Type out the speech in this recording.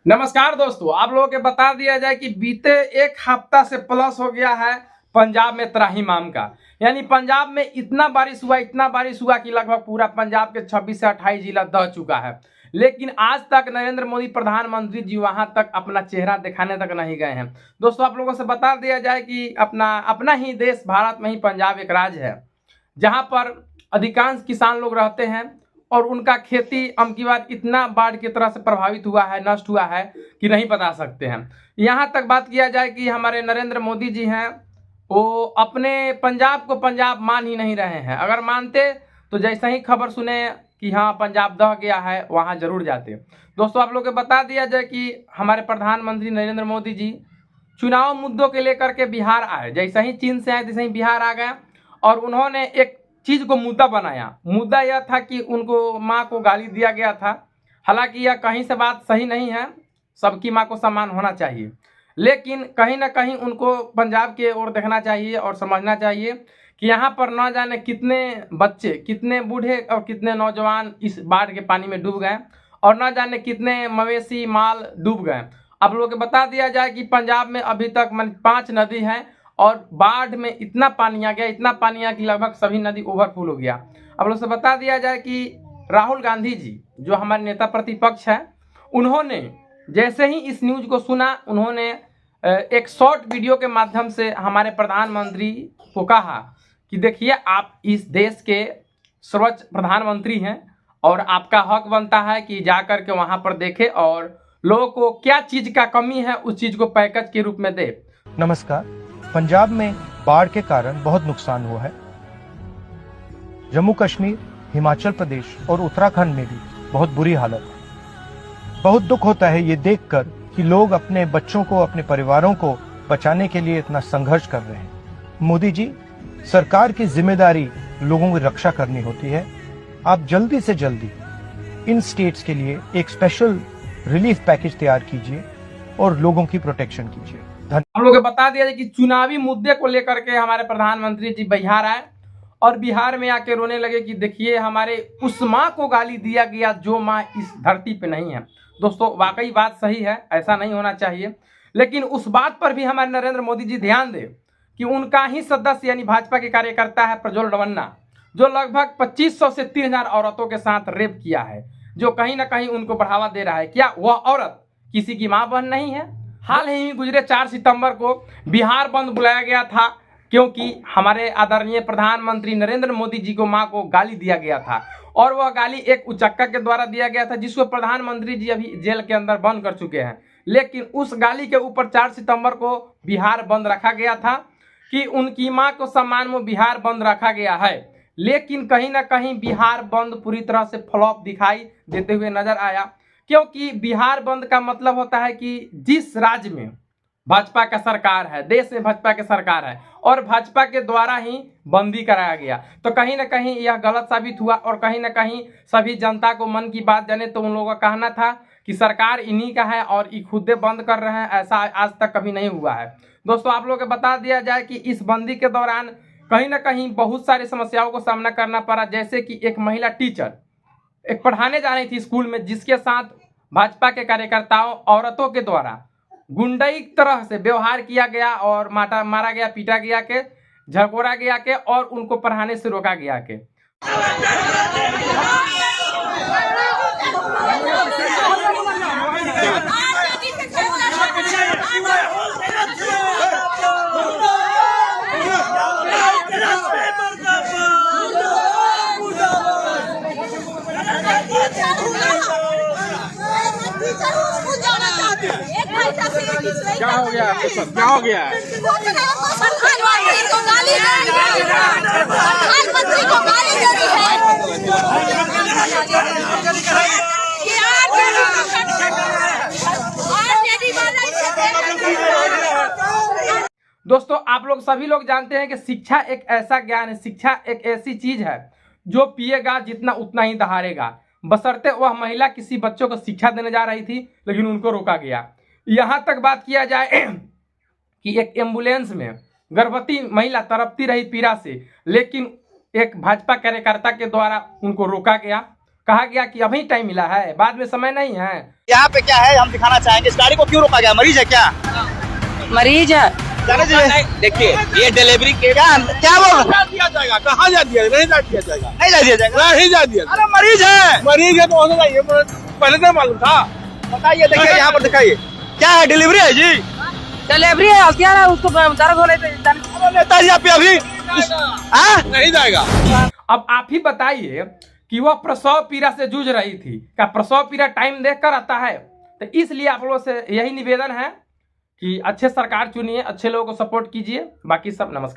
नमस्कार दोस्तों, आप लोगों के बता दिया जाए कि बीते एक हफ्ता से प्लस हो गया है पंजाब में त्राहिमाम का। यानी पंजाब में इतना बारिश हुआ कि लगभग पूरा पंजाब के 26 से 28 जिला दह चुका है। लेकिन आज तक नरेंद्र मोदी प्रधानमंत्री जी वहां तक अपना चेहरा दिखाने तक नहीं गए हैं। दोस्तों, आप लोगों से बता दिया जाए कि अपना ही देश भारत में ही पंजाब एक राज्य है जहां पर अधिकांश किसान लोग रहते हैं और उनका खेती अबकी बार इतना बाढ़ की तरह से प्रभावित हुआ है, नष्ट हुआ है कि नहीं बता सकते हैं। यहाँ तक बात किया जाए कि हमारे नरेंद्र मोदी जी हैं, वो अपने पंजाब को पंजाब मान ही नहीं रहे हैं। अगर मानते तो जैसे ही खबर सुने कि हाँ पंजाब दह गया है, वहाँ जरूर जाते। दोस्तों, आप लोग को बता दिया जाए कि हमारे प्रधानमंत्री नरेंद्र मोदी जी चुनाव मुद्दों के लेकर के बिहार आए। जैसे ही चीन से आए तैसे ही बिहार आ गए और उन्होंने एक चीज को मुद्दा बनाया। मुद्दा यह था कि उनको माँ को गाली दिया गया था। हालांकि यह कहीं से बात सही नहीं है, सबकी माँ को सम्मान होना चाहिए, लेकिन कहीं ना कहीं उनको पंजाब की ओर देखना चाहिए और समझना चाहिए कि यहाँ पर न जाने कितने बच्चे, कितने बूढ़े और कितने नौजवान इस बाढ़ के पानी में डूब गए और न जाने कितने मवेशी माल डूब गए। आप लोगों को बता दिया जाए कि पंजाब में अभी तक 5 नदी हैं और बाढ़ में इतना पानी आ गया कि लगभग सभी नदी ओवरफुल हो गया। अब लोग से बता दिया जाए कि राहुल गांधी जी जो हमारे नेता प्रतिपक्ष हैं, उन्होंने जैसे ही इस न्यूज को सुना, उन्होंने एक शॉर्ट वीडियो के माध्यम से हमारे प्रधानमंत्री को कहा कि देखिए, आप इस देश के सर्वोच्च प्रधानमंत्री हैं और आपका हक बनता है कि जाकर के वहां पर देखें और लोगों को क्या चीज का कमी है उस चीज को पैकेज के रूप में दे। नमस्कार। पंजाब में बाढ़ के कारण बहुत नुकसान हुआ है। जम्मू कश्मीर, हिमाचल प्रदेश और उत्तराखंड में भी बहुत बुरी हालत है। बहुत दुख होता है ये देखकर कि लोग अपने बच्चों को, अपने परिवारों को बचाने के लिए इतना संघर्ष कर रहे हैं। मोदी जी, सरकार की जिम्मेदारी लोगों की रक्षा करनी होती है। आप जल्दी से जल्दी इन स्टेट्स के लिए एक स्पेशल रिलीफ पैकेज तैयार कीजिए और लोगों की प्रोटेक्शन कीजिए। हम लोग बता दिया जाए कि चुनावी मुद्दे को लेकर के हमारे प्रधानमंत्री जी बिहार आए और बिहार में आके रोने लगे कि देखिए, हमारे उस माँ को गाली दिया गया जो माँ इस धरती पे नहीं है। दोस्तों, वाकई बात सही है, ऐसा नहीं होना चाहिए, लेकिन उस बात पर भी हमारे नरेंद्र मोदी जी ध्यान दे कि उनका ही सदस्य यानी भाजपा के कार्यकर्ता है प्रज्वल रवन्ना, जो लगभग 2500 से 3000 औरतों के साथ रेप किया है, जो कहीं ना कहीं उनको बढ़ावा दे रहा है। क्या वह औरत किसी की माँ बहन नहीं है? हाल ही गुजरे 4 सितंबर को बिहार बंद बुलाया गया था क्योंकि हमारे आदरणीय प्रधानमंत्री नरेंद्र मोदी जी को मां को गाली दिया गया था और वह गाली एक उचक्का के द्वारा दिया गया था, जिसको प्रधानमंत्री जी अभी जेल के अंदर बंद कर चुके हैं। लेकिन उस गाली के ऊपर 4 सितंबर को बिहार बंद रखा गया था कि उनकी मां को सम्मान में बिहार बंद रखा गया है। लेकिन कहीं ना कहीं बिहार बंद पूरी तरह से फ्लॉप दिखाई देते हुए नजर आया, क्योंकि बिहार बंद का मतलब होता है कि जिस राज्य में भाजपा का सरकार है, देश में भाजपा की सरकार है और भाजपा के द्वारा ही बंदी कराया गया, तो कहीं ना कहीं यह गलत साबित हुआ और कहीं ना कहीं सभी जनता को मन की बात जाने तो उन लोगों का कहना था कि सरकार इन्हीं का है और ये खुद बंद कर रहे हैं। ऐसा आज तक कभी नहीं हुआ है। दोस्तों, आप लोगों को बता दिया जाए कि इस बंदी के दौरान कहीं ना कहीं बहुत सारी समस्याओं को सामना करना पड़ा, जैसे कि एक महिला टीचर एक पढ़ाने जा रही थी स्कूल में, जिसके साथ भाजपा के कार्यकर्ताओं औरतों के द्वारा गुंडई तरह से व्यवहार किया गया और मारा गया, पीटा गया के, झकोरा गया के और उनको पढ़ाने से रोका गया के। क्या हो गया आपके साथ? क्या हो गया? दोस्तों, आप लोग सभी लोग जानते हैं कि शिक्षा एक ऐसा ज्ञान है, शिक्षा एक ऐसी चीज है जो पिएगा जितना उतना ही दहाड़ेगा। बशर्ते वह महिला किसी बच्चों को शिक्षा देने जा रही थी, लेकिन उनको रोका गया। यहाँ तक बात किया जाए कि एक एम्बुलेंस में गर्भवती महिला तड़पती रही पीड़ा से, लेकिन एक भाजपा कार्यकर्ता के द्वारा उनको रोका गया कहा गया कि अभी टाइम मिला है, बाद में समय नहीं है। यहाँ पे क्या है हम दिखाना चाहेंगे, इस गाड़ी को क्यों रोका गया, मरीज है क्या? मरीज है। जाने दीजिए। देखिए ये डिलीवरी के क्या बोल रहे हैं? दिया जाएगा, कहाँ जा दिया, नहीं जा दिया जाएगा, नहीं जा दिया जाएगा। नहीं जा दिया। अरे मरीज है, मरीज है तो होना चाहिए, पहले नहीं मालूम था। बताइए, देखिए यहाँ पर दिखाइए, क्या है, डिलीवरी है जी? डिलीवरी है, हथियार है, उसको दर्द होने से अरे नेताजी आप अभी नहीं जाएगा। अब आप ही बताइए कि वह प्रसव पीड़ा से जूझ रही थी, क्या प्रसव पीड़ा टाइम देख कर आता है? तो इसलिए आप लोगों से यही निवेदन है कि अच्छे सरकार चुनिए, अच्छे लोगों को सपोर्ट कीजिए। बाकी सब नमस्कार।